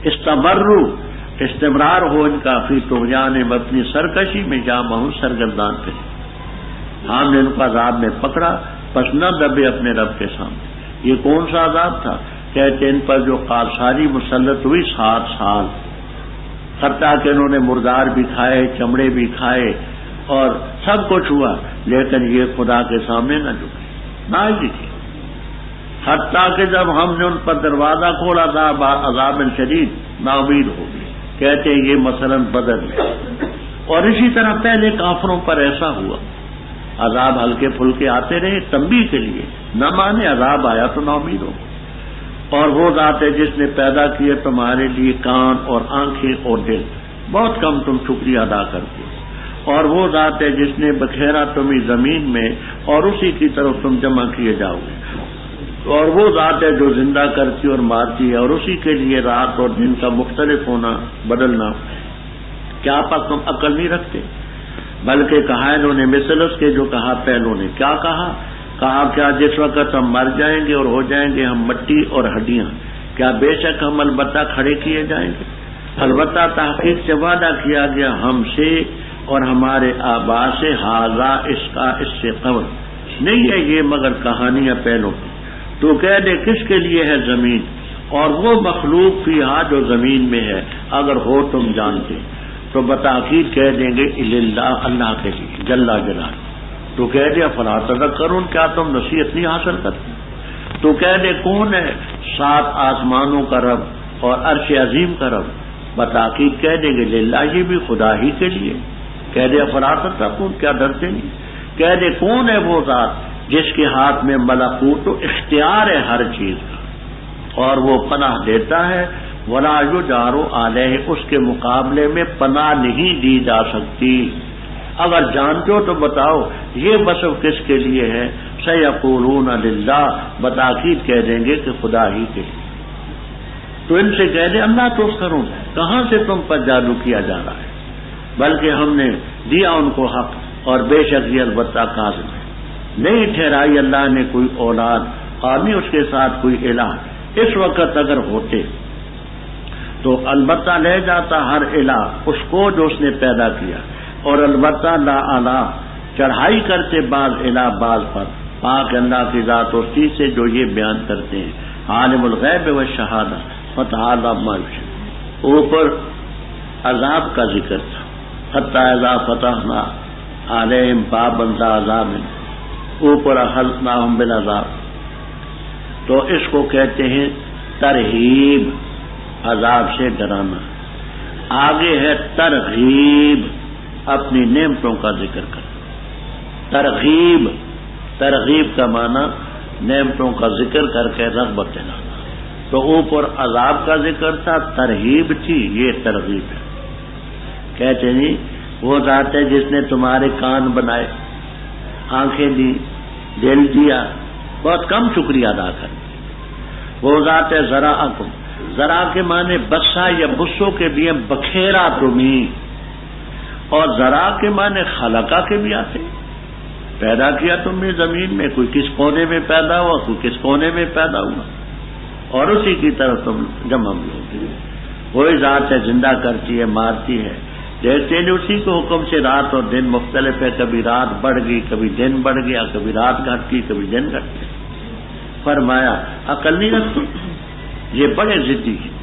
استمروا استمرار ہو ان کا فی طغیان اپنی سرکشی میں جامع سرگردان پہ ہم نے ان کو عذاب میں پکڑا پس نہ دبے اپنے رب کے سامنے. یہ کون سا عذاب تھا؟ کہتے ان پر جو قاصاری مسلط ہوئی 7 سال، حتیٰ کہ انہوں نے مردار بھی کھائے، چمڑے بھی کھائے اور سب کچھ ہوا، لیکن یہ خدا کے سامنے نہ جھکے، نااہلی تھی. حتیٰ کہ جب ہم نے ان پر دروازہ کھولا تھا عذاب شدید نا امید ہو گئی. کہتے ہیں یہ مثلا بدر میں، اور اسی طرح پہلے کافروں پر ایسا ہوا، عذاب ہلکے پھلکے آتے رہے تنبیہ کے لیے، نہ مانے عذاب آیا تو نا امید ہو. اور وہ ذات ہے جس نے پیدا کیے تمہارے لیے کان اور آنکھیں اور دل، بہت کم تم شکریہ ادا کرتے ہو. اور وہ ذات ہے جس نے بکھیرا تمہیں زمین میں اور اسی کی طرف تم جمع کیے جاؤ گے. اور وہ ذات ہے جو زندہ کرتی اور مارتی ہے، اور اسی کے لیے رات اور دن کا مختلف ہونا بدلنا. کیا پاک تم عقل نہیں رکھتے؟ بلکہ کہا انہوں نے مثل اس کے جو کہا پہلوں نے. کیا کہا؟ کیا جس وقت ہم مر جائیں گے اور ہو جائیں گے ہم مٹی اور ہڈیاں، کیا بے شک ہم البتہ کھڑے کیے جائیں گے؟ البتہ تحقیق سے وعدہ کیا گیا ہم سے اور ہمارے آباء سے، ہاذا اس سے قبل نہیں ہے یہ مگر کہانیاں پہلوں کی. تو کہہ دے کس کے لیے ہے زمین اور وہ مخلوق فیہا جو زمین میں ہے، اگر ہو تم جانتے تو بتاکید کہہ دیں گے الا اللہ کے لیے جل جلالہ. تو کہہ دے فلا تذکرون، کیا تم نصیحت نہیں حاصل کرتے؟ تو کہہ دے کون ہے 7 آسمانوں کا رب اور عرش عظیم کا رب؟ بتاکید کہہ دیں گے للہ، یہ بھی خدا ہی کے لیے. کہہ دے فلا تتقون، کیا ڈرتے نہیں؟ کہہ دے کون ہے وہ ذات جس کے ہاتھ میں ملکوت و اختیار ہے ہر چیز کا، اور وہ پناہ دیتا ہے ولا یجار علیہ، اس کے مقابلے میں پناہ نہیں دی جا سکتی. اگر جانتے ہو تو بتاؤ یہ وصف کس کے لیے ہے؟ سیقولون للہ، بتاکید کہہ دیں گے کہ خدا ہی کے لیے. تو ان سے کہہ دیں اللہ تو کروں، کہاں سے تم پر جادو کیا جا رہا ہے؟ بلکہ ہم نے دیا ان کو حق، اور بے شک یہ البتہ کاذب ہے. نہیں ٹھہرائی اللہ نے کوئی اولاد اور نہیں اس کے ساتھ کوئی الہ. اس وقت اگر ہوتے تو البتہ لے جاتا ہر الہ اس کو جو اس نے پیدا کیا، اور البتہ لا الہ چڑھائی کرتے بعض الہ بعض پر. پاک اللہ کی ذات اور چیز سے جو یہ بیان کرتے ہیں، عالم الغیب والشہادہ فتعالی عما یشرکون. اوپر عذاب کا ذکر تھا، حتی اذا فتحنا علیہم بابا ذا عذاب، اوپر اخذناہم بالعذاب. تو اس کو کہتے ہیں ترہیب، عذاب سے ڈرانا. آگے ہے ترغیب، اپنی نعمتوں کا ذکر کرنا. ترغیب، ترغیب کا معنی نعمتوں کا ذکر کر کے رغبت دلانا. تو اوپر عذاب کا ذکر تھا، ترہیب تھی، یہ ترغیب ہے. کہتے نہیں وہ ذات ہے جس نے تمہارے کان بنائے، آنکھیں دی، دل دیا، بہت کم شکریہ ادا کر. وہ ذات ہے ذراءکم، ذرا کے معنی بسا یا بسوں کے بھی ہیں، بکھیرا تمہیں. اور ذرا کے معنی خلقہ کے بھی آتے، پیدا کیا تم نے زمین میں، کوئی کس کونے میں پیدا ہوا، کوئی کس کونے میں پیدا ہوا، اور اسی کی طرف تم جمع بھی ہوگی. وہی ذات ہے زندہ کرتی ہے، مارتی ہے. دیکھتے ہیں اسی کے حکم سے رات اور دن مختلف ہے، کبھی رات بڑھ گئی، کبھی دن بڑھ گیا، کبھی رات گھٹ گئی، کبھی دن گھٹ گیا. فرمایا عقل نہیں رکھتی، یہ بڑے ضدی ہیں،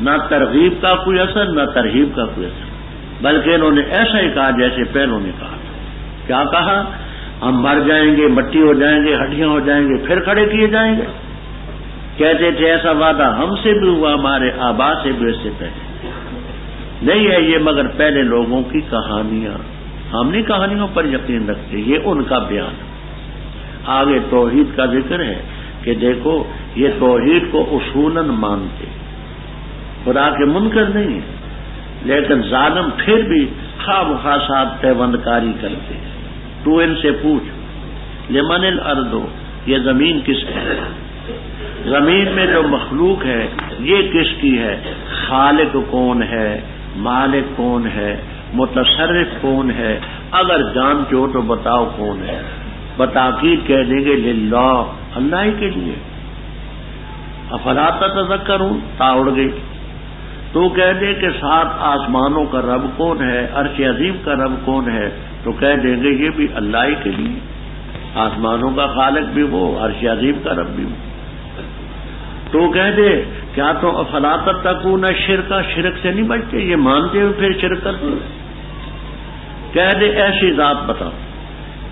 نہ ترغیب کا کوئی اثر نہ ترہیب کا کوئی اثر. بلکہ انہوں نے ایسا ہی کہا جیسے پہلوں نے کہا. کیا کہا؟ ہم مر جائیں گے، مٹی ہو جائیں گے، ہڈیاں ہو جائیں گے، پھر کھڑے کیے جائیں گے. کہتے تھے ایسا وعدہ ہم سے بھی ہوا، ہمارے آباء سے بھی، اس سے پہلے نہیں ہے یہ مگر پہلے لوگوں کی کہانیاں. ہم نہیں کہانیوں پر یقین رکھتے، یہ ان کا بیان. آگے توحید کا ذکر ہے کہ دیکھو یہ توحید کو اصولاً مانتے، خدا کے منکر نہیں، لیکن ظالم پھر بھی خواب خاصات پیوند کاری کرتے. تو ان سے پوچھ لمن الارض، یہ زمین کس کی ہے؟ زمین میں جو مخلوق ہے یہ کس کی ہے؟ خالق کون ہے؟ مالک کون ہے؟ متصرف کون ہے؟ اگر جانتے ہو تو بتاؤ کون ہے؟ بتاکید کہہ دیں گے للہ، اللہ ہی کے لیے. افلا تذکرون، تا اڑ گئی. تو کہہ دے کہ 7 آسمانوں کا رب کون ہے، عرش عظیم کا رب کون ہے، تو کہہ دیں گے یہ بھی اللہ ہی کے لیے، آسمانوں کا خالق بھی وہ، عرش عظیم کا رب بھی وہ۔ تو کہہ دے کیا تو فلا تتقون شرکا، شرک سے نہیں بچتے، یہ مانتے ہوئے پھر شرک کرتے؟ کہہ دے ایسی ذات بتاؤ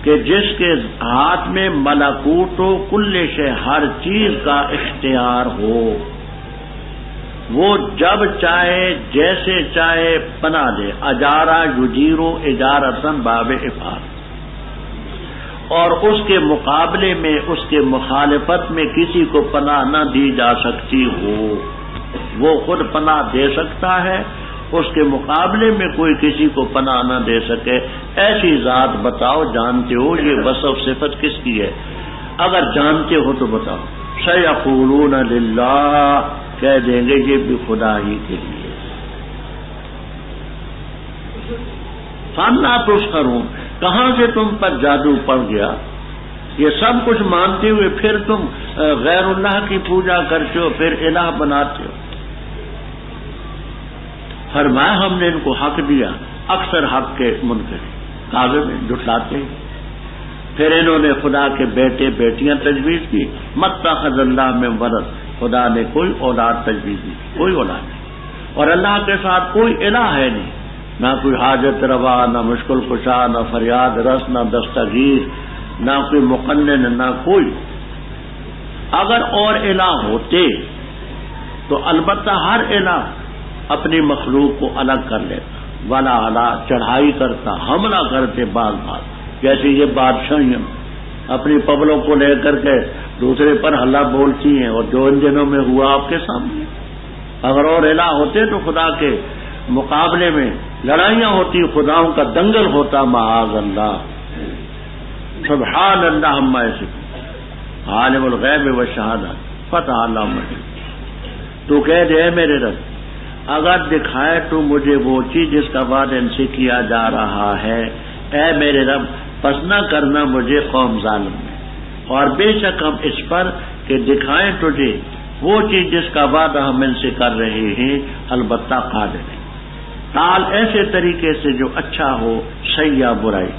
کہ جس کے ہاتھ میں ملکوت و کل شے، ہر چیز کا اختیار ہو، وہ جب چاہے جیسے چاہے پناہ دے، اجارہ یجیرو اجارتن باب افعال، اور اس کے مقابلے میں، اس کے مخالفت میں کسی کو پناہ نہ دی جا سکتی ہو، وہ خود پناہ دے سکتا ہے، اس کے مقابلے میں کوئی کسی کو پناہ نہ دے سکے، ایسی ذات بتاؤ جانتے ہو یہ وصف صفت کس کی ہے؟ اگر جانتے ہو تو بتاؤ۔ سیقولون للہ، کہہ دیں گے یہ بھی خدا ہی کے لیے۔ فانا تسخرون، کہاں سے تم پر جادو پڑ گیا؟ یہ سب کچھ مانتے ہوئے پھر تم غیر اللہ کی پوجا کرتے ہو، پھر الہ بناتے ہو۔ فرمایا ہم نے ان کو حق دیا، اکثر حق کے منکر کعبے میں جھٹلاتے ہیں۔ پھر انہوں نے خدا کے بیٹے بیٹیاں تجویز کی، متخذ اللہ من ولد، خدا نے کوئی اولاد تجویز نہیں، کوئی اولاد نہیں، اور اللہ کے ساتھ کوئی الہ ہے نہیں، نہ کوئی حاجت روا، نہ مشکل کشا، نہ فریاد رس، نہ دستگیر، نہ کوئی مقنن، نہ کوئی۔ اگر اور الہ ہوتے تو البتہ ہر الہ اپنی مخلوق کو الگ کر لیتا، والا اعلیٰ چڑھائی کرتا، حملہ کرتے بعض بات، جیسے یہ بادشاہیاں اپنی پبلوں کو لے کر کے دوسرے پر حلہ بولتی ہیں، اور جو ان دنوں میں ہوا آپ کے سامنے۔ اگر اور الہ ہوتے تو خدا کے مقابلے میں لڑائیاں ہوتی، خداؤں کا دنگل ہوتا، معاذ اللہ، سبحان اللہ عما یصفون، عالم الغیب والشہادہ فتعالی عما یشرکون۔ تو کہہ دے میرے رب اگر دکھائے تو مجھے وہ چیز جس کا وعدہ ان سے کیا جا رہا ہے، اے میرے رب پس نہ کرنا مجھے قوم ظالم میں، اور بے شک ہم اس پر کہ دکھائیں تجھے وہ چیز جس کا وعدہ ہم ان سے کر رہے ہیں، البتہ قادر ہیں، تال ایسے طریقے سے جو اچھا ہو، صحیح یا برائی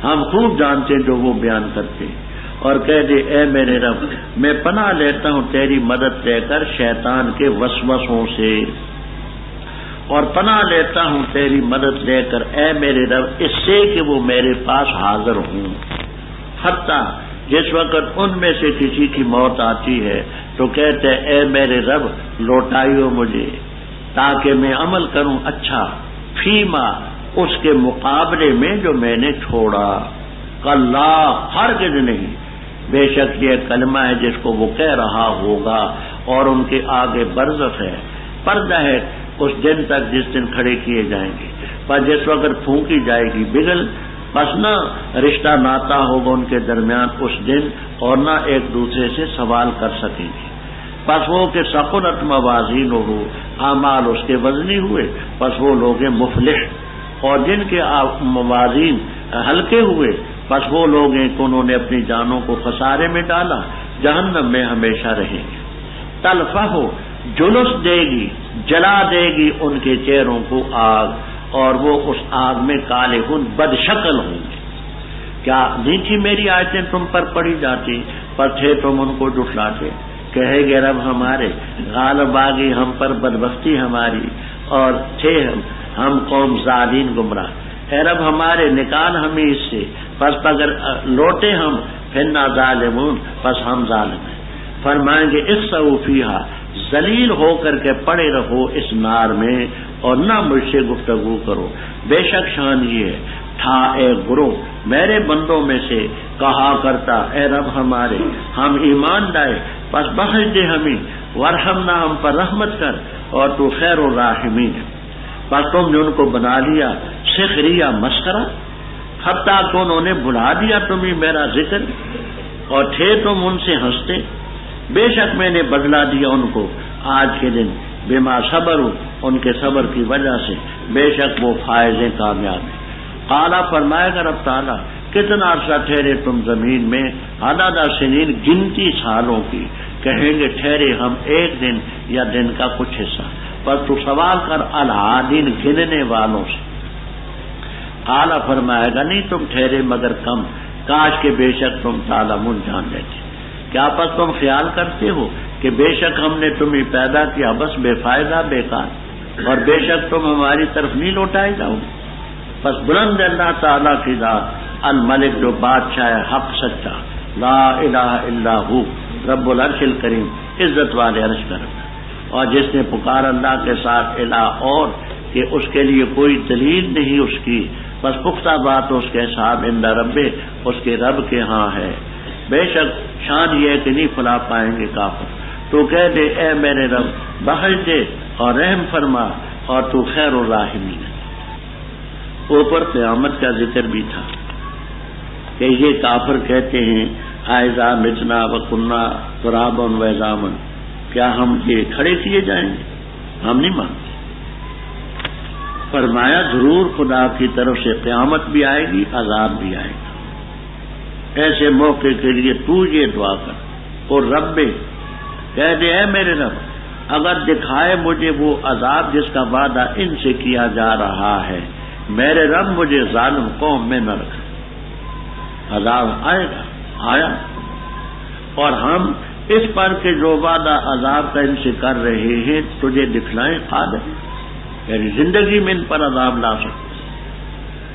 ہم خوب جانتے ہیں جو وہ بیان کرتے ہیں۔ اور کہہ دے اے میرے رب میں پناہ لیتا ہوں تیری مدد لے کر شیطان کے وسوسوں سے، اور پناہ لیتا ہوں تیری مدد لے کر اے میرے رب اس سے کہ وہ میرے پاس حاضر ہوں، حتیٰ جس وقت ان میں سے کسی کی موت آتی ہے تو کہتے اے میرے رب لوٹائیو مجھے تاکہ میں عمل کروں اچھا، فیما اس کے مقابلے میں جو میں نے چھوڑا، کلا ہرگز نہیں، بے شک یہ کلمہ ہے جس کو وہ کہہ رہا ہوگا، اور ان کے آگے برزخ ہے، پردہ ہے اس دن تک جس دن کھڑے کیے جائیں گے، پر جس وقت پھونکی جائے گی بگل، بس نہ رشتہ ناتا ہوگا ان کے درمیان اس دن، اور نہ ایک دوسرے سے سوال کر سکیں گے۔ پس وہ کہ ثقلت موازینہ ہو، اعمال اس کے وزنی ہوئے، پس وہ لوگ مفلح، اور جن کے موازین ہلکے ہوئے پس وہ لوگ ہیں کہ انہوں نے اپنی جانوں کو خسارے میں ڈالا، جہنم میں ہمیشہ رہیں گے۔ تلفہ ہو جلس دے گی، جلا دے گی ان کے چہروں کو آگ، اور وہ اس آگ میں کالے بد شکل ہوں گے۔ کیا نیچی میری آیتیں تم پر پڑھی جاتی پر تھے تم ان کو جھٹلاتے؟ کہے گے رب ہمارے غالب آ گئی ہم پر بدبختی ہماری، اور تھے ہم قوم ظالم گمراہ، اے رب ہمارے نکال ہمیں اس سے، پس اگر لوٹے ہم پھر نہ ظالمون، پس ہم ظالم ہیں۔ فرمائیں گے اخسؤوا فیہا، ذلیل ہو کر کے پڑے رہو اس نار میں، اور نہ مجھ سے گفتگو کرو، بے شک شان یہ ہے تھا اے گروہ میرے بندوں میں سے کہا کرتا اے رب ہمارے ہم ایمان لائے، پس بخش دے ہمیں، ورحمنا ہم پر رحمت کر، اور تو خیر الراحمین ہے۔ پس تم نے ان کو بنا لیا سخریہ مسخرہ، حتیٰ کہ انہوں نے بھلا دیا تمہیں میرا ذکر، اور تھے تم ان سے ہنستے۔ بے شک میں نے بدلا دیا ان کو آج کے دن بما صبروا، ان کے صبر کی وجہ سے، بے شک وہ فائزیں کامیاب ہیں۔ قالا فرمائے گا رب تعالیٰ کتنا عرصہ ٹھہرے تم زمین میں، عدد سنین گنتی سالوں کی، کہیں گے ٹھہرے ہم ایک دن یا دن کا کچھ حصہ، پر تو سوال کر العادین گننے والوں سے. اعلیٰ فرمائے گا نہیں تم ٹھہرے مگر کم، کاش کہ بے شک تم تعلمون جان لیتے. کیا پس تم خیال کرتے ہو کہ بے شک ہم نے تمہیں پیدا کیا بس بے فائدہ بیکار، اور بے شک تم ہماری طرف نہیں لوٹائے جاؤ گے؟ بس بلند اللہ تعالیٰ کی ذات الملک جو بادشاہ ہے حق سچا، لا الہ الا ہو رب العرش الکریم عزت والے عرش کا رب. اور جس نے پکار اللہ کے ساتھ الہ اور کہ اس کے لیے کوئی دلیل نہیں اس کی، بس پختہ بات اس کے ساتھ عند رب اس کے رب کے ہاں ہے. بے شک شان یہ ہے کہ نہیں پھلا پائیں گے کافر. تو کہہ دے اے میرے رب بخش دے اور رحم فرما اور تو خیر الراحمین. اوپر قیامت کا ذکر بھی تھا کہ یہ کافر کہتے ہیں اذا متنا وکنا ترابا وعظاما، کیا ہم یہ کھڑے کیے جائیں گے؟ ہم نہیں مانتے. فرمایا ضرور خدا کی طرف سے قیامت بھی آئے گی، عذاب بھی آئے گا. ایسے موقع کے لیے تو یہ دعا کر اور رب کہہ دے اے میرے رب اگر دکھائے مجھے وہ عذاب جس کا وعدہ ان سے کیا جا رہا ہے، میرے رب مجھے ظالم قوم میں نہ رکھ. عذاب آئے گا، آیا، اور ہم اس پر کہ جو وعدہ عذاب کا ان سے کر رہے ہیں تجھے دکھلائیں قادر، یعنی زندگی میں ان پر عذاب لا سکتے.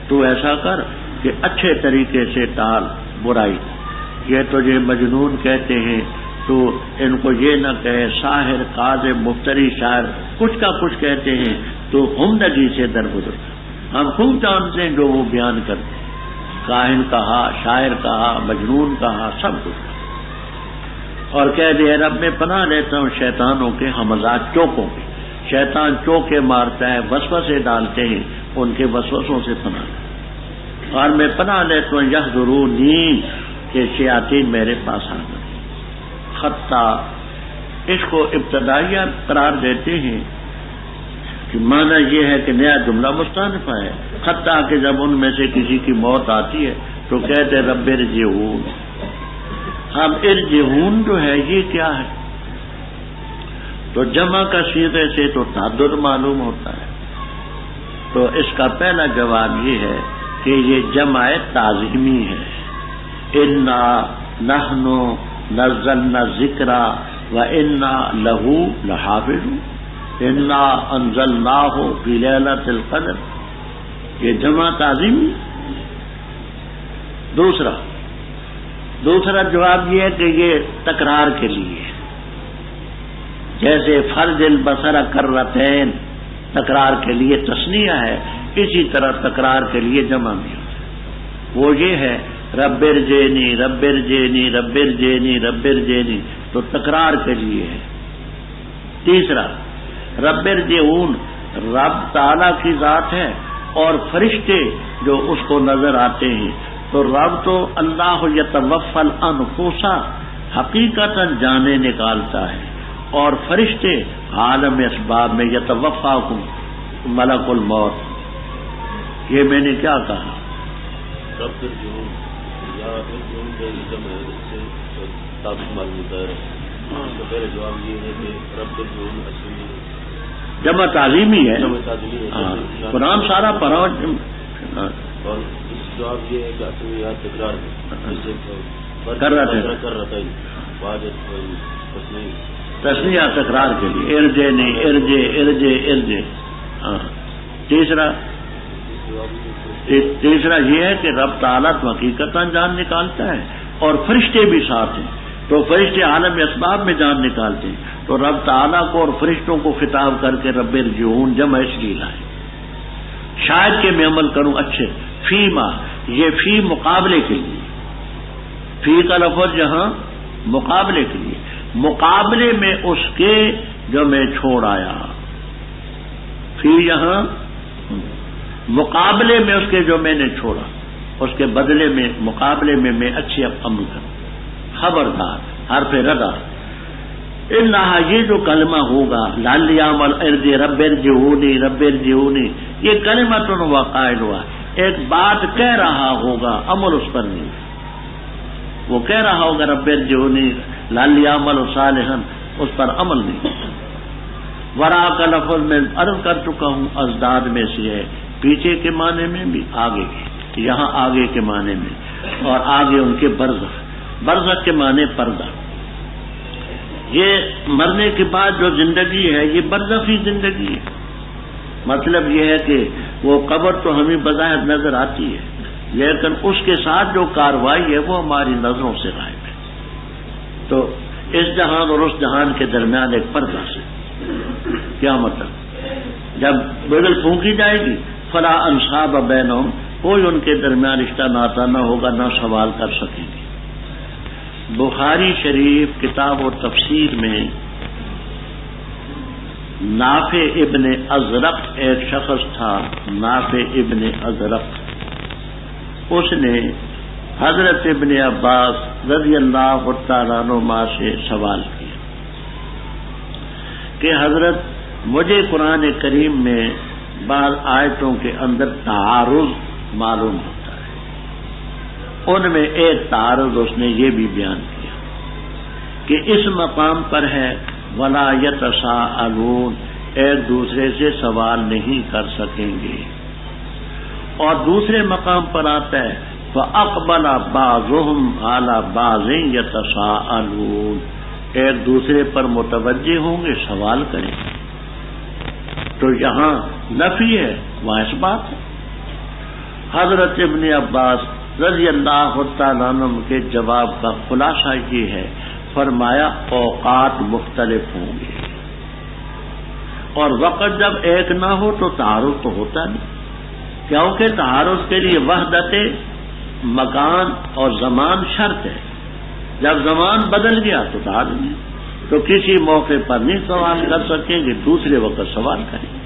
تو ایسا کر کہ اچھے طریقے سے ٹال برائی. یہ تجھے مجنون کہتے ہیں تو ان کو یہ نہ کہے ساحر قاذب مفتری شاعر، کچھ کا کچھ کہتے ہیں تو ہمدگی سے درگزر. ہم خوب جانتے ہیں جو وہ بیان کرتے ہیں، کاہن کہا، شاعر کہا، مجنون کہا، سب کچھ. اور کہہ دے رب میں پناہ لیتا ہوں شیطانوں کے ہمزات چوکوں کے. شیطان چوکے مارتا ہے، وسوسے ڈالتے ہیں، ان کے وسوسوں سے پناہ. اور میں پناہ لیتا ہوں یحضرونی کہ شیاطین میرے پاس آ گئے. خطہ اس کو ابتدائیہ قرار دیتے ہیں کہ معنی یہ ہے کہ نیا جملہ مستانفہ ہے. خطہ کہ جب ان میں سے کسی کی موت آتی ہے تو کہتے رب ارجعون. اب ارجعون جو ہے یہ کیا ہے؟ تو جمع کا صیغے سے تو تعدد معلوم ہوتا ہے. تو اس کا پہلا جواب یہ ہے کہ یہ جمع تعظیمی ہے. انا نحن نزلنا الذکر وانا لہ لحافظون، انا انزلناہ فی لیلۃ القدر. یہ جمع تعظیمی. دوسرا جواب یہ ہے کہ یہ تکرار کے لیے، جیسے فرج البصر کرتین تکرار کے لیے تثنیہ ہے، اسی طرح تکرار کے لیے جمع بھی ہے. وہ یہ ہے رب ارجعنی رب ارجعنی رب ارجعنی رب ارجعنی، تو تکرار کے لیے ہے. تیسرا رب ارجعون رب تعالیٰ کی ذات ہے اور فرشتے جو اس کو نظر آتے ہیں. تو رب تو اللہ یتوفی الانفس حقیقتاً جانیں نکالتا ہے، اور فرشتے عالم اسباب میں یتوفاکم ملک الموت. یہ میں نے کیا کہا؟ رب ارجعون یا ارجعون کے اسم ہے، اس سے ثابت معلوم ہوتا ہے. تو پہلے جواب یہ ہے کہ رب ارجعون اصلی جمع تعظیمی ہے. جمع تعظیمی ہے. قرآن سارا پڑھا. اور اس جواب یہ ہے کہ اصلی یاد تکرار کر رہا تھا بعد تسنیہ تکرار کے لیے ارجے نہیں ارجے ارجے ارجے. تیسرا یہ ہے کہ رب تعالیٰ تو حقیقتاً جان نکالتا ہے اور فرشتے بھی ساتھ ہیں. تو فرشتے عالم اسباب میں جان نکالتے ہیں. تو رب تعالیٰ کو اور فرشتوں کو خطاب کر کے رب ارجعون جمع اس لیے لائے. شاید کہ میں عمل کروں اچھے. فی ما یہ فی مقابلے کے لیے، فی کا لفظ جہاں مقابلے کے لیے، مقابلے میں اس کے جو میں چھوڑ آیا. فی یہاں مقابلے میں اس کے جو میں نے چھوڑا، اس کے بدلے میں مقابلے میں میں اچھے عمل کروں. خبردار حرف ردا. اللہ یہ جو کلمہ ہوگا لالیامل ارج رب ارجعونی رب ارجعونی، یہ کلمۃ وقائل ہوا. ایک بات کہہ رہا ہوگا، عمل اس پر نہیں. وہ کہہ رہا ہوگا رب ارجعونی لالیامل صالحا، اس پر عمل نہیں. ورا کا لفظ میں عرض کر چکا ہوں، ازداد میں سے ہے، پیچھے کے معنی میں بھی، آگے کے، یہاں آگے کے معنی میں، اور آگے ان کے برزخ، برزخ کے معنی پردہ۔ یہ مرنے کے بعد جو زندگی ہے یہ برزخی زندگی ہے۔ مطلب یہ ہے کہ وہ قبر تو ہمیں بظاہر نظر آتی ہے، لیکن اس کے ساتھ جو کارروائی ہے وہ ہماری نظروں سے غائب ہے۔ تو اس جہان اور اس جہان کے درمیان ایک پردہ سے کیا مطلب؟ جب بغل پھونکی جائے گی فلا انصاب بینہم، کوئی ان کے درمیان رشتہ ناتا نہ ہوگا، نہ سوال کر سکیں گے۔ بخاری شریف کتاب و تفسیر میں نافع ابن ازرق ایک شخص تھا، نافع ابن ازرق، اس نے حضرت ابن عباس رضی اللہ تعالیٰ عنہما سے سوال کیا کہ حضرت مجھے قرآن کریم میں بعض آیتوں کے اندر تعارض معلوم ہوتا ہے، ان میں ایک تعارض اس نے یہ بھی بیان کیا کہ اس مقام پر ہے وَلَا يَتَسَاءَلُونَ، ایک دوسرے سے سوال نہیں کر سکیں گے، اور دوسرے مقام پر آتا ہے فَأَقْبَلَ بَعْضُهُمْ عَلَى بَعْضٍ يَتَسَاءَلُونَ، ایک دوسرے پر متوجہ ہوں گے، سوال کریں گے۔ تو یہاں نفی ہے، وہاں اس بات ہے۔ حضرت ابن عباس رضی اللہ تعالیٰ عنہ کے جواب کا خلاصہ یہ ہے، فرمایا اوقات مختلف ہوں گے، اور وقت جب ایک نہ ہو تو تعارض تو ہوتا نہیں، کیونکہ تعارض کے لیے وحدت مکان اور زمان شرط ہے۔ جب زمان بدل گیا تو تعارض نہیں، تو کسی موقع پر نہیں سوال کر سکیں گے، دوسرے وقت سوال کریں گے۔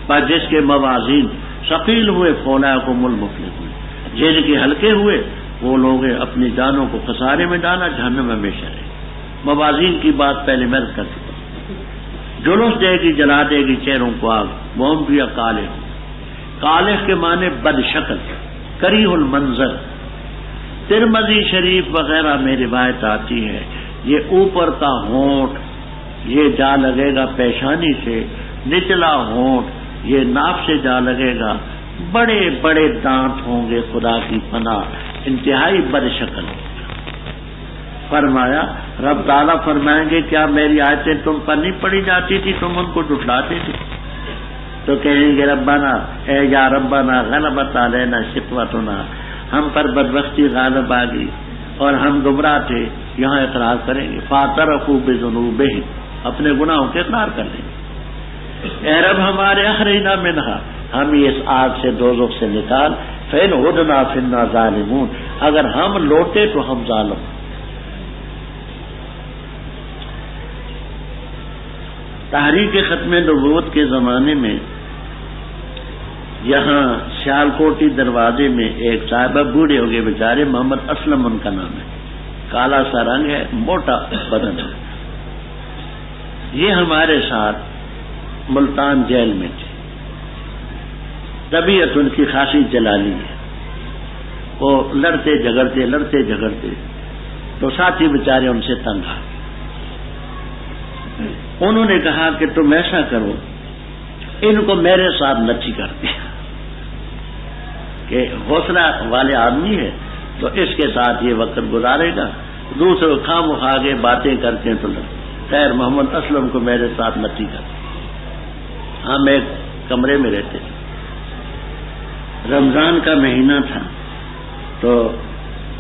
پر جس کے موازین ثقیل ہوئے فولاکم المفلحون، جن کے ہلکے ہوئے وہ لوگ اپنی جانوں کو خسارے میں ڈالا، جہنم میں ہمیشہ رہے۔ موازین کی بات پہلے میں کر چکا ہوں۔ جلوس دے گی، جلا دے گی چہروں کو آگ، وہ بھی کالے ہوں۔ کالے کے معنی بد شکل، کریہ المنظر۔ ترمذی شریف وغیرہ میں روایت آتی ہے، یہ اوپر کا ہونٹ یہ جا لگے گا پیشانی سے، نچلا ہونٹ یہ ناف سے جا لگے گا، بڑے بڑے دانت ہوں گے، خدا کی پناہ، انتہائی بد شکل۔ فرمایا رب تعالیٰ فرمائیں گے کیا میری آیتیں تم پر نہیں پڑھی جاتی تھی، تم ان کو جھٹلاتے تھے؟ تو کہیں گے ربنا، اے یا ربنا غلبت علینا شقوتنا، ہم پر بدبختی غالب آ گئی اور ہم گمراہ تھے، یہاں اقرار کریں گے فاعترفوا بذنوبہم، اپنے گناہوں کے اقرار کر لیں گے۔ اے رب ہمارے اخرجنا منہا، ہم اس آگ سے دوزخ سے نکال، فإن عدنا فإنا ظالمون، اگر ہم لوٹے تو ہم ظالم۔ تحریک ختم نبوت کے زمانے میں یہاں سیالکوٹی دروازے میں ایک صاحبہ، بوڑھے ہو گئے بیچارے، محمد اسلم ان کا نام ہے، کالا سا رنگ ہے، موٹا بدن ہے، یہ ہمارے ساتھ ملتان جیل میں تھے۔ طبیعت ان کی خاصی جلالی ہے، وہ لڑتے جھگڑتے تو ساتھی بیچارے ان سے تنگ آ گئے۔ انہوں نے کہا کہ تم ایسا کرو، ان کو میرے ساتھ نچی کر دیا، کہ حوصلہ والے آدمی ہے تو اس کے ساتھ یہ وقت گزارے گا، دوسرے خام خواہ کے باتیں کرتے ہیں تو خیر محمد اسلم کو میرے ساتھ نچی کر دیا۔ ہم ایک کمرے میں رہتے تھے، رمضان کا مہینہ تھا، تو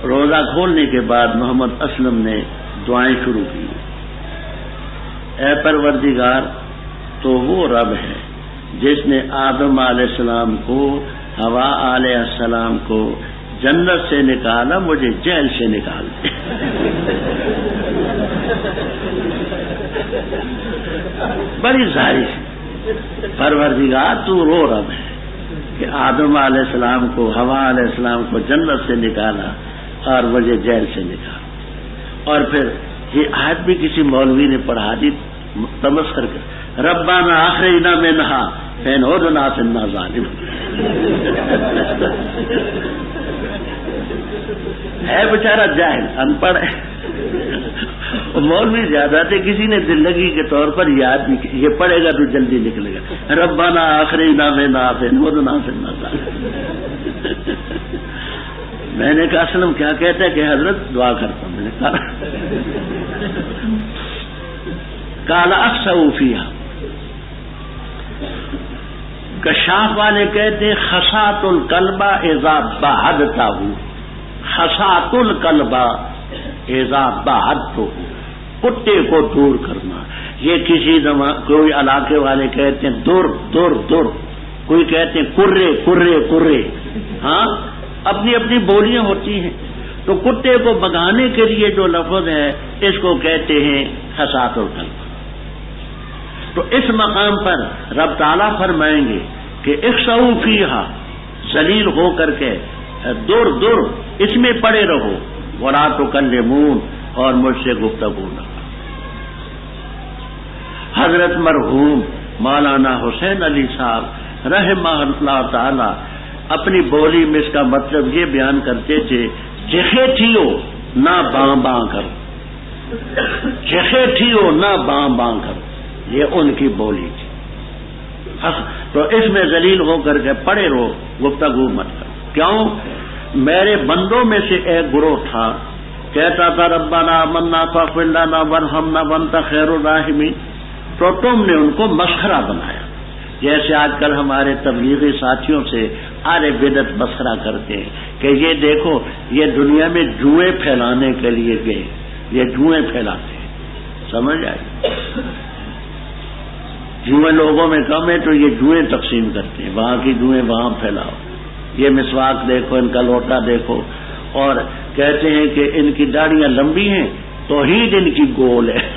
روزہ کھولنے کے بعد محمد اسلم نے دعائیں شروع کی، اے پروردگار تو وہ رب ہے جس نے آدم علیہ السلام کو، حوا علیہ السلام کو جنت سے نکالا، مجھے جیل سے نکال دے۔ بڑی ظاہر، پروردگار تو وہ رب ہے کہ آدم علیہ السلام کو، حوا علیہ السلام کو جنت سے نکالا اور مجھے جیل سے نکالا۔ اور پھر یہ آیت بھی کسی مولوی نے پڑھا دی تمسخر کر، ربنا اخرجنا منہا فإن عدنا فإنا ظالمون۔ ہے بیچارہ جاہل، ان پڑھ ہے، مولوی زیادہ تھے، کسی نے دل لگی کے طور پر یاد بھی یہ پڑھے گا تو جلدی نکلے گا، ربنا آخرجنا من النار وقنا عذاب النار۔ میں نے کہا اسلم کیا کہتا ہے کہ حضرت دعا کرتا ہوں، میں نے کہا قال اخسؤ فیہا، کشاف والے کہتے ہیں خسات القلب اذا بعدتہ، خسات القلب اذا بعدتہ، کتے کو دور کرنا۔ یہ کسی کوئی علاقے والے کہتے ہیں دور دور دور، کوئی کہتے ہیں کرے کرے کرے، ہاں اپنی اپنی بولیاں ہوتی ہیں۔ تو کتے کو بگانے کے لیے جو لفظ ہے اس کو کہتے ہیں خسات القلب۔ تو اس مقام پر رب تعالیٰ فرمائیں گے کہ اخسؤ فیہا، ذلیل ہو کر کے دور دور اس میں پڑے رہو، ولا تکلمون، اور مجھ سے گفتگو نہ۔ حضرت مرحوم مولانا حسین علی صاحب رحمہ اللہ تعالی اپنی بولی میں اس کا مطلب یہ بیان کرتے تھے، جہے تھیو نہ باں باں کرو، جہے تھیو نہ باں باں کرو، یہ ان کی بولی تھی۔ تو اس میں ذلیل ہو کر کے پڑے رہو، گفتگو مت کرو۔ کیوں؟ میرے بندوں میں سے ایک گروہ تھا، کہتا تھا ربنا آمنا فاغفر لنا وارحمنا وانت خیر الراحمین، تو تم نے ان کو مسخرہ بنایا، جیسے آج کل ہمارے تبلیغی ساتھیوں سے اہل بدعت مسخرہ کرتے ہیں کہ یہ دیکھو یہ دنیا میں جوئیں پھیلانے کے لیے گئے، یہ جوئیں پھیلاتے ہیں، سمجھ آئی؟ جوئیں لوگوں میں کم ہے تو یہ جوئیں تقسیم کرتے ہیں، وہاں کی جوئیں وہاں پھیلاؤ، یہ مسواک دیکھو، ان کا لوٹا دیکھو، اور کہتے ہیں کہ ان کی داڑیاں لمبی ہیں، توحید ان کی گول ہے،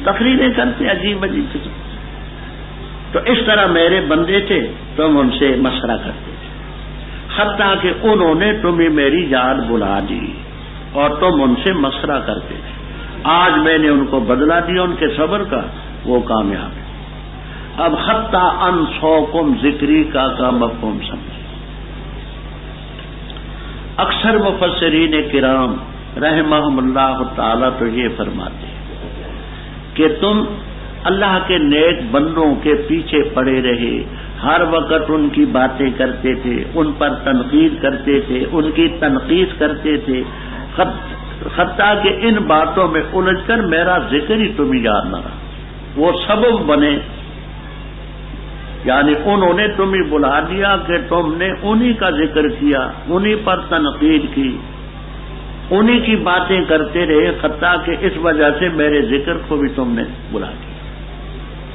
تقریریں کرتے ہیں عجیب عجیب قسم۔ تو اس طرح میرے بندے تھے، تم ان سے مسخرہ کرتے تھے، حتیٰ کہ انہوں نے تمہیں میری یاد بلا دی اور تم ان سے مسخرہ کرتے تھے۔ آج میں نے ان کو بدلا دیا ان کے صبر کا، وہ کامیاب ہے۔ اب حتیٰ انسوکم ذکری کا مفہوم سمجھے۔ اکثر مفسرین کرام رحمہم اللہ تعالیٰ تو یہ فرماتے ہیں کہ تم اللہ کے نیک بندوں کے پیچھے پڑے رہے، ہر وقت ان کی باتیں کرتے تھے، ان پر تنقید کرتے تھے، ان کی تنقید کرتے تھے، حتیٰ کہ ان باتوں میں الجھ کر میرا ذکر ہی تمہیں یاد نہ رہا۔ وہ سبب بنے، یعنی انہوں نے تمہیں بلا دیا کہ تم نے انہی کا ذکر کیا، انہی پر تنقید کی، انہی کی باتیں کرتے رہے، حتیٰ کہ اس وجہ سے میرے ذکر کو بھی تم نے بلا دیا۔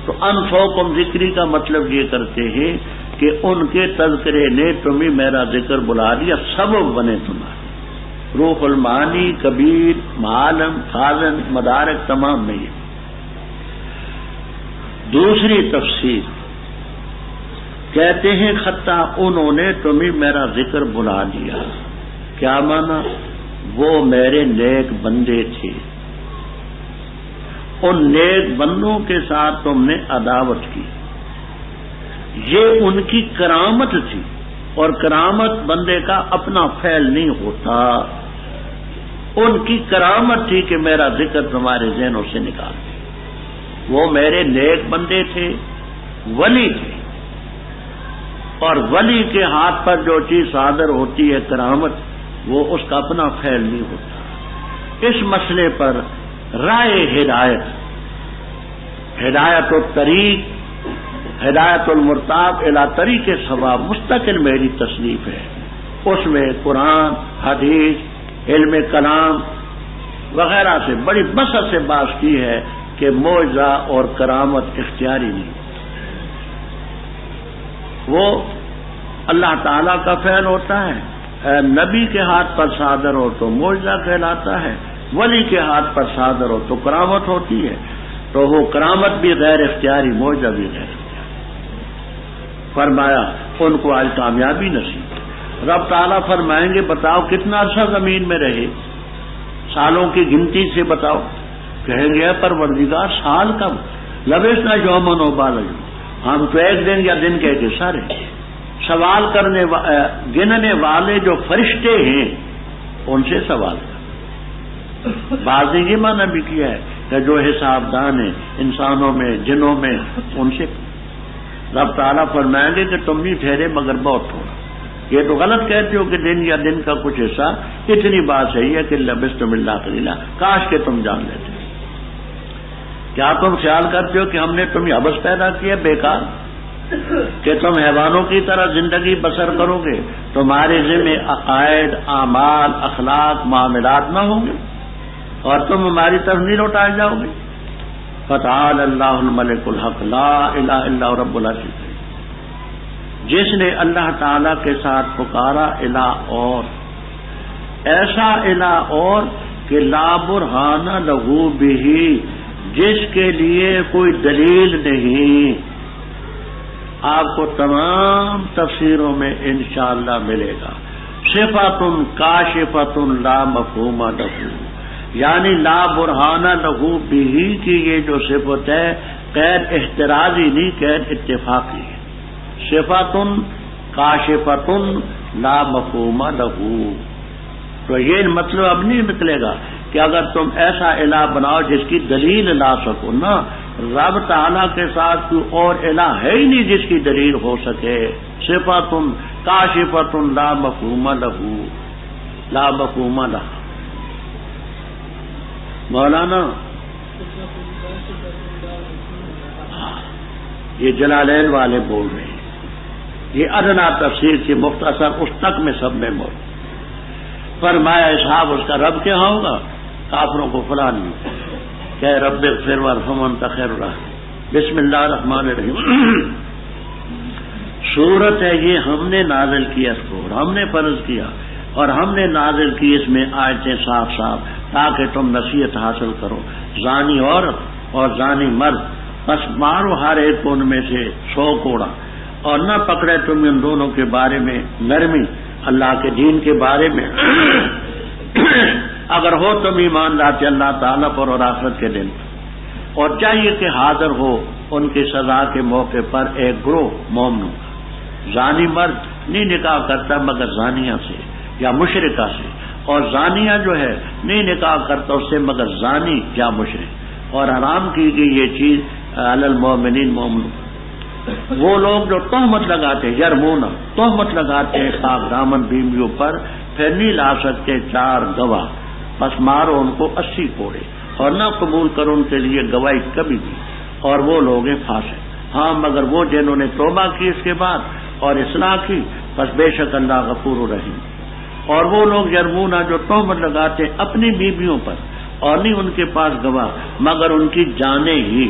تو انفوکم ذکری کا مطلب یہ کرتے ہیں کہ ان کے تذکرے نے تمہیں میرا ذکر بلا دیا، سبب بنے تمہارے۔ روح المعانی، کبیر، معالم، خازن، مدارک تمام میں یہ۔ دوسری تفسیر کہتے ہیں حتیٰ انہوں نے تمہیں میرا ذکر بلا دیا، کیا مانا؟ وہ میرے نیک بندے تھے، ان نیک بندوں کے ساتھ تم نے عداوت کی، یہ ان کی کرامت تھی، اور کرامت بندے کا اپنا فعل نہیں ہوتا، ان کی کرامت تھی کہ میرا ذکر تمہارے ذہنوں سے نکال دے۔ وہ میرے نیک بندے تھے، ولی تھے، اور ولی کے ہاتھ پر جو چیز صادر ہوتی ہے کرامت، وہ اس کا اپنا فعل نہیں ہوتا۔ اس مسئلے پر رائے ہدایت الطریق، ہدایت المرتاب الی طریق ثواب مستقل میری تصنیف ہے، اس میں قرآن، حدیث، علم کلام وغیرہ سے بڑی بسط سے بات کی ہے کہ معجزہ اور کرامت اختیاری نہیں، وہ اللہ تعالیٰ کا فعل ہوتا ہے۔ نبی کے ہاتھ پر صادر ہو تو معجزہ کہلاتا ہے، ولی کے ہاتھ پر صادر ہو تو کرامت ہوتی ہے، تو وہ کرامت بھی غیر اختیاری، معجزہ بھی غیر اختیاری۔ فرمایا ان کو آج کامیابی نصیب۔ رب تعالیٰ فرمائیں گے بتاؤ کتنا عرصہ زمین میں رہے، سالوں کی گنتی سے بتاؤ۔ کہیں گے پروردگار سال کب؟ لبثنا یوما و بعض یوم، ہم تو ایک دن یا دن کہہ کے سارے، سوال گننے والے جو فرشتے ہیں ان سے سوال کر. بعض نے یہ معنی بھی کیا ہے کہ جو حساب دان ہیں انسانوں میں جنوں میں ان سے رب تعالیٰ فرمائیں گے کہ تم نہیں ٹھہرے مگر بہت تھوڑا. یہ تو غلط کہتے ہو کہ دن یا دن کا کچھ حصہ. اتنی بات صحیح ہے کہ لبثتم الا قلیلا، کاش کہ تم جان لیتے. کیا تم خیال کرتے ہو کہ ہم نے تمہیں عبث پیدا کیا بیکار، کہ تم حیوانوں کی طرح زندگی بسر کرو گے؟ تمہارے ذمہ عقائد، اعمال، اخلاق، معاملات نہ ہوں گے اور تم ہماری طرف نہیں لوٹائے جاؤ گے. فتعال اللہ الملک الحق لا الہ الا هو رب العرش العظیم. جس نے اللہ تعالی کے ساتھ پکارا الہ اور، ایسا الہ اور کہ لا برہان لہ بہ، جس کے لیے کوئی دلیل نہیں. آپ کو تمام تفسیروں میں انشاءاللہ ملے گا. صفات کاشفۃ لا مفہوم لہ، یعنی لا برہان لہ بہ کی یہ جو صفت ہے غیر احترازی نہیں، غیر اتفاقی ہے. صفات کاشفۃ لا مفہوم لہ. تو یہ مطلب اب نہیں نکلے گا کہ اگر تم ایسا الہ بناؤ جس کی دلیل لا سکو. نہ، رب تعالیٰ کے ساتھ کوئی اور الہ ہے ہی نہیں جس کی دلیل ہو سکے. صفات کاشفۃ لا مفہوم لہ، لا مفہوم لہ. مولانا یہ جلالین والے بول رہے ہیں، یہ ادنا تفسیر کی مختصر اس تک میں سب میں موجود. فرمایا صاحب اس کا رب کیا ہوگا؟ کافروں کو فلاں نہیں کہ رب اغفر وارحم وانت خیر الراحمین. بسم اللہ الرحمن الرحیم. سورت ہے یہ ہم نے نازل کیا، اس کو ہم نے فرض کیا اور ہم نے نازل کی اس میں آیتیں صاف صاف تاکہ تم نصیحت حاصل کرو. زانی عورت اور زانی مرد، بس مارو ہر ایک کو ان میں سے 100 کوڑا، اور نہ پکڑے تم ان دونوں کے بارے میں نرمی اللہ کے دین کے بارے میں. اگر ہو تم ایمان لاتے اللہ تعالیٰ پر اور آخرت کے دن پر، اور چاہیے کہ حاضر ہو ان کی سزا کے موقع پر ایک گروہ مومنوں کا. زانی مرد نہیں نکاح کرتا مگر زانیہ سے یا مشرکہ سے، اور زانیہ جو ہے نہیں نکاح کرتا اس سے مگر زانی یا مشرک. اور حرام کی گئی یہ چیز علی المؤمنین مومنوں. وہ لوگ جو تہمت لگاتے ہیں، یرمونا تہمت لگاتے ہیں خاک دامن بیویوں پر، پھر نہیں لا سکتے 4 گواہ، پس مارو ان کو 80 کوڑے اور نہ قبول کرو ان کے لیے گواہی کبھی بھی، اور وہ لوگ ہیں فاسق. ہاں مگر وہ جنہوں نے توبہ کی اس کے بعد اور اصلاح کی، پس بے شک اللہ غفور الرحیم. اور وہ لوگ یرمونا جو تہمت لگاتے ہیں اپنی بیویوں پر اور نہیں ان کے پاس گواہ مگر ان کی جانیں ہی،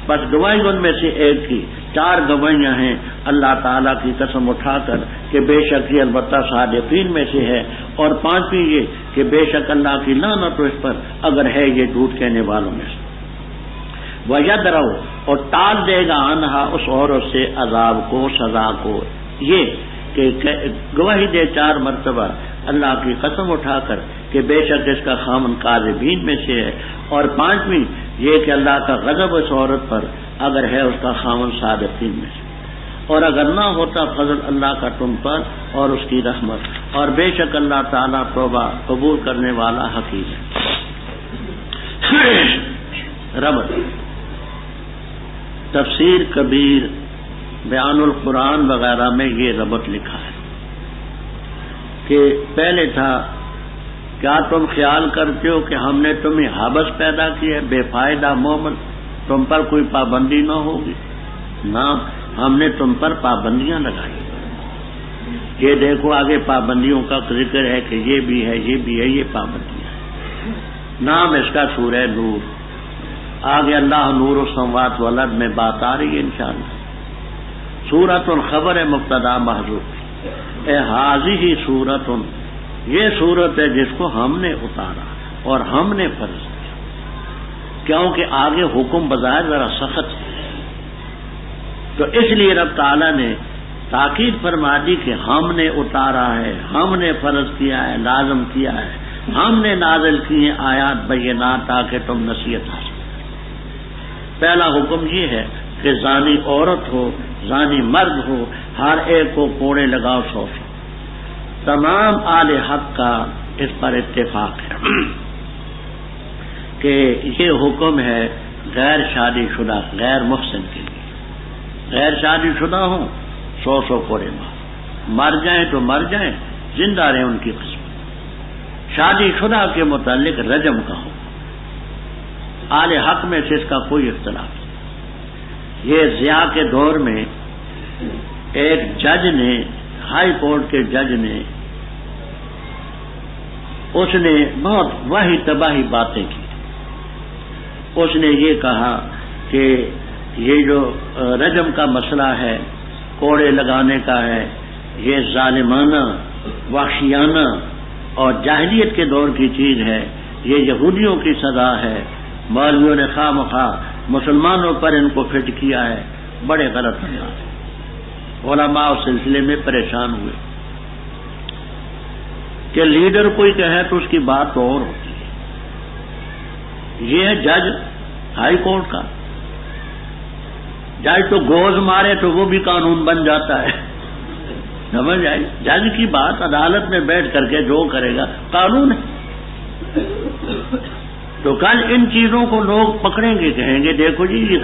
بس گواہی ان میں سے ایک کی. 4 گواہیاں ہیں اللہ تعالیٰ کی قسم اٹھا کر کہ بے شک یہ البتہ صادقین میں سے ہے، اور 5ویں یہ کہ بے شک اللہ کی لعنت اس پر اگر ہے یہ جھوٹ کہنے والوں میں سے. وَيَدْرَوْا، اور ٹال دے گا عنہا اس عورت سے عذاب کو، سزا کو. یہ کہ گواہی دے 4 مرتبہ اللہ کی قسم اٹھا کر کہ بے شک اس کا خامن کاذبین میں سے ہے، اور 5ویں یہ کہ اللہ کا غضب اس عورت پر اگر ہے اس کا خامن صادقین میں سے. اور اگر نہ ہوتا فضل اللہ کا تم پر اور اس کی رحمت، اور بے شک اللہ تعالیٰ توبہ قبول کرنے والا حکیم ہے. ربط تفسیر کبیر، بیان القرآن وغیرہ میں یہ ربط لکھا ہے کہ پہلے تھا کیا تم خیال کرتے ہو کہ ہم نے تمہیں حبس پیدا کیا بے فائدہ مومن، تم پر کوئی پابندی نہ ہوگی؟ نہ، ہم نے تم پر پابندیاں لگائی. یہ دیکھو آگے پابندیوں کا ذکر ہے کہ یہ بھی ہے یہ بھی ہے، یہ پابندیاں ہیں. نام اس کا سورہ نور. آگے اللہ نور السماوات والارض میں بات آ رہی ہے انشاءاللہ. سورۃ الخبر مبتدا محذوف. ہذہ سورۃ، یہ سورت ہے جس کو ہم نے اتارا اور ہم نے فرض کیا، کیونکہ آگے حکم بظاہر ذرا سخت ہے. تو اس لیے رب تعالیٰ نے تاکید فرما دی کہ ہم نے اتارا ہے، ہم نے فرض کیا ہے، لازم کیا ہے، ہم نے نازل کی ہیں آیات بینات تاکہ تم نصیحت حاصل کرو. پہلا حکم یہ ہے کہ زانی عورت ہو، زانی مرد ہو، ہر ایک کو کوڑے لگاؤ 100 تمام آل حق کا اس پر اتفاق ہے کہ یہ حکم ہے غیر شادی شدہ غیر محسن کے لیے. غیر شادی شدہ ہوں 100 کوڑے مر جائیں تو مر جائیں، زندہ رہیں ان کی قسمت. شادی شدہ کے متعلق رجم کا ہو، آل حق میں سے اس کا کوئی اختلاف نہیں. یہ ضیاء کے دور میں ایک جج نے، ہائی کورٹ کے جج نے، اس نے بہت وحی تباہی باتیں کی. اس نے یہ کہا کہ یہ جو رجم کا مسئلہ ہے، کوڑے لگانے کا ہے، یہ ظالمانہ، وحشیانہ اور جاہلیت کے دور کی چیز ہے، یہ یہودیوں کی سزا ہے. مولویوں نے خواہ مخواہ مسلمانوں پر ان کو فٹ کیا ہے. بڑے غلط انداز ہے. علماء اس سلسلے میں پریشان ہوئے کہ لیڈر کوئی کہے تو اس کی بات تو اور ہوتی ہے. یہ ہے جج ہائی کورٹ کا. جج تو گوز مارے تو وہ بھی قانون بن جاتا ہے. سمجھ آئی؟ جج کی بات عدالت میں بیٹھ کر کے جو کرے گا قانون ہے. تو کل ان چیزوں کو لوگ پکڑیں گے، کہیں گے دیکھو جی یہ